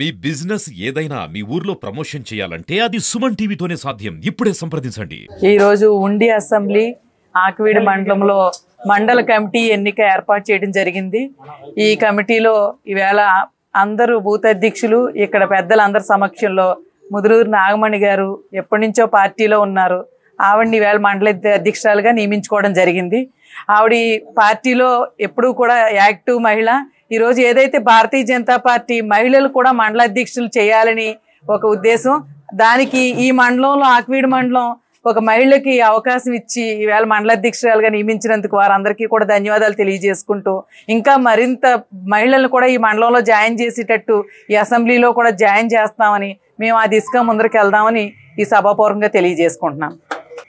మీ business ఏదైనా మీ ఊర్లో promotion చేయాలంటే అది సుమన్ టీవీతోనే సాధ్యం. ఇప్పుడే సంప్రదించండి. ఈ రోజు ఉండి అసెంబ్లీ ఆకివీడు మండలంలో మండల కమిటీ ఎన్నిక ఏర్పాటు చేయడం జరిగింది. ఈ కమిటీలో ఈవేళ అందరూ బూత్ అధ్యక్షులు ఇక్కడ పెద్దలందరి సమక్షంలో ముదురూరు నాగమణి గారు ఎప్పటి నుంచో పార్టీలో ఉన్నారు. ఆవిడని ఈవేళ మండల అధ్యక్షురాలుగా నియమించుకోవడం జరిగింది. ఆవిడ పార్టీలో ఎప్పుడూ కూడా యాక్టివ్ మహిళ. ఈరోజు ఏదైతే భారతీయ జనతా పార్టీ మహిళలు కూడా మండల అధ్యక్షులు చేయాలని ఒక ఉద్దేశం, దానికి ఈ మండలంలో ఆకివీడు మండలం ఒక మహిళకి అవకాశం ఇచ్చి ఈవేళ మండల అధ్యక్షురాలుగా నియమించినందుకు వారందరికీ కూడా ధన్యవాదాలు తెలియజేసుకుంటూ, ఇంకా మరింత మహిళలను కూడా ఈ మండలంలో జాయిన్ చేసేటట్టు ఈ అసెంబ్లీలో కూడా జాయిన్ చేస్తామని, మేము ఆ దిశగా ముందరికి వెళ్దామని ఈ సభాపూర్వకంగా తెలియజేసుకుంటున్నాం.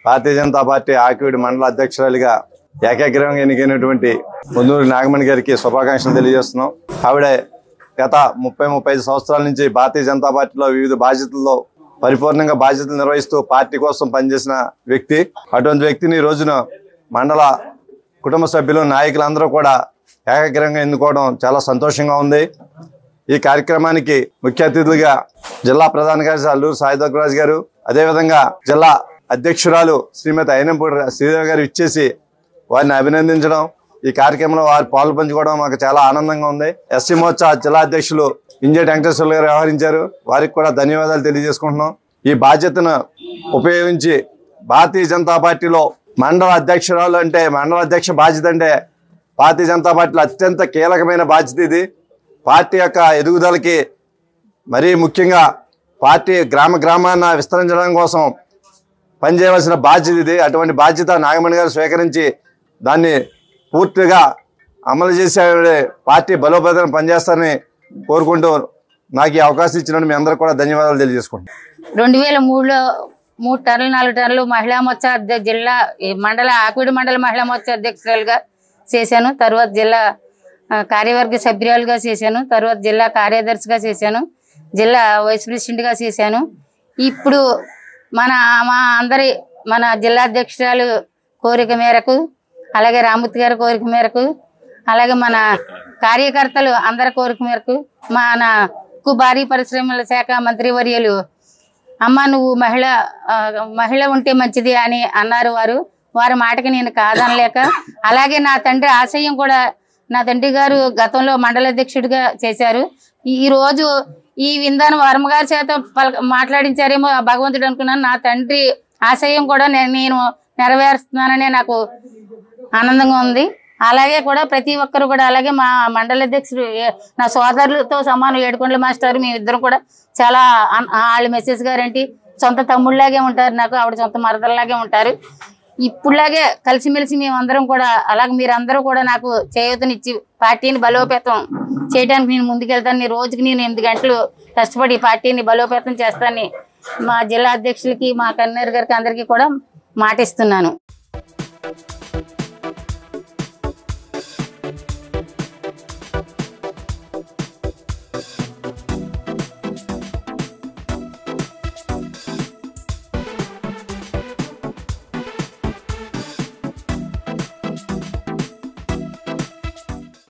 భారతీయ జనతా పార్టీ ఆకివీడు మండల అధ్యక్షురాలిగా ఏకాగ్రంగా ఎన్నికైనటువంటి ముదురూరు నాగమణి గారికి శుభాకాంక్షలు తెలియజేస్తున్నాం. ఆవిడ గత 30-35 సంవత్సరాల నుంచి భారతీయ జనతా పార్టీలో వివిధ బాధ్యతల్లో పరిపూర్ణంగా బాధ్యతలు నిర్వహిస్తూ పార్టీ కోసం పనిచేసిన వ్యక్తి. అటువంటి వ్యక్తిని ఈ రోజున మండల కుటుంబ సభ్యులు నాయకులందరూ కూడా ఏకాగ్రంగా ఎన్నుకోవడం చాలా సంతోషంగా ఉంది. ఈ కార్యక్రమానికి ముఖ్య అతిథులుగా జిల్లా ప్రధాన కార్యదర్శి అల్లూరు సాయిధర్మరాజు గారు, అదేవిధంగా జిల్లా అధ్యక్షురాలు శ్రీమతి అయినంపూడి శ్రీదేవి గారు ఇచ్చేసి వారిని అభినందించడం, ఈ కార్యక్రమంలో వారు పాలు పంచుకోవడం మాకు చాలా ఆనందంగా ఉంది. ఎస్సీ మోర్చా జిల్లా అధ్యక్షులు ఇంజేటి వెంకటేశ్వర గారు వ్యవహరించారు. వారికి కూడా ధన్యవాదాలు తెలియజేసుకుంటున్నాం. ఈ బాధ్యతను ఉపయోగించి భారతీయ జనతా పార్టీలో మండల అధ్యక్షురాలు అంటే, మండల అధ్యక్ష బాధ్యత అంటే భారతీయ జనతా పార్టీలో అత్యంత కీలకమైన బాధ్యత. ఇది పార్టీ యొక్క ఎదుగుదలకి, మరీ ముఖ్యంగా పార్టీ గ్రామాన్న విస్తరించడం కోసం పనిచేయవలసిన బాధ్యత ఇది. అటువంటి బాధ్యత నాగమణి గారు స్వీకరించి దాన్ని పూర్తిగా అమలు చేసే పార్టీ బలోపేతం పనిచేస్తారని కోరుకుంటూ నాకు ఈ అవకాశం ఇచ్చినట్టు మీ అందరూ కూడా ధన్యవాదాలు తెలియజేసుకుంటాం. 2003లో 3 టర్లు 4 టర్లు మహిళా మోర్చా జిల్లా మండల ఆకివీడు మండల మహిళా మోర్చా అధ్యక్షురాలుగా చేశాను. తర్వాత జిల్లా కార్యవర్గ సభ్యురాలుగా చేశాను. తర్వాత జిల్లా కార్యదర్శిగా చేశాను. జిల్లా వైస్ ప్రెసిడెంట్గా చేశాను. ఇప్పుడు మన జిల్లా అధ్యక్షురాలు కోరిక మేరకు, అలాగే రామూర్తి గారి కోరిక మేరకు, అలాగే మన కార్యకర్తలు అందరి కోరిక మేరకు మనకు భారీ పరిశ్రమల శాఖ మంత్రివర్యులు అమ్మ నువ్వు మహిళ ఉంటే మంచిది అని అన్నారు. వారి మాటకి నేను కాదనలేక, అలాగే నా తండ్రి ఆశయం కూడా, నా తండ్రి గారు గతంలో మండల అధ్యక్షుడిగా చేశారు. ఈరోజు ఈ విందాను వర్మ గారి చేత మాట్లాడించారేమో భగవంతుడు అనుకున్నాను. నా తండ్రి ఆశయం కూడా నేను నెరవేరుస్తున్నాననే నాకు ఆనందంగా ఉంది. అలాగే కూడా ప్రతి ఒక్కరు కూడా, అలాగే మా మండల అధ్యక్షుడు నా సోదరులతో సమానం ఏడుకొండల మాస్టర్, మేమిద్దరం కూడా చాలా వాళ్ళ మెసేజ్ గారేంటి సొంత తమ్ముళ్ళలాగే ఉంటారు నాకు, ఆవిడ సొంత మరదల్లాగే ఉంటారు. ఇప్పుడులాగే కలిసిమెలిసి మేమందరం కూడా, అలాగే మీరందరూ కూడా నాకు చేయూతనిచ్చి పార్టీని బలోపేతం చేయడానికి నేను ముందుకెళ్తాను. రోజుకి నేను 8 గంటలు కష్టపడి పార్టీని బలోపేతం చేస్తానని మా జిల్లా అధ్యక్షులకి, మా కన్వీనర్ గారికి అందరికీ కూడా మాటిస్తున్నాను.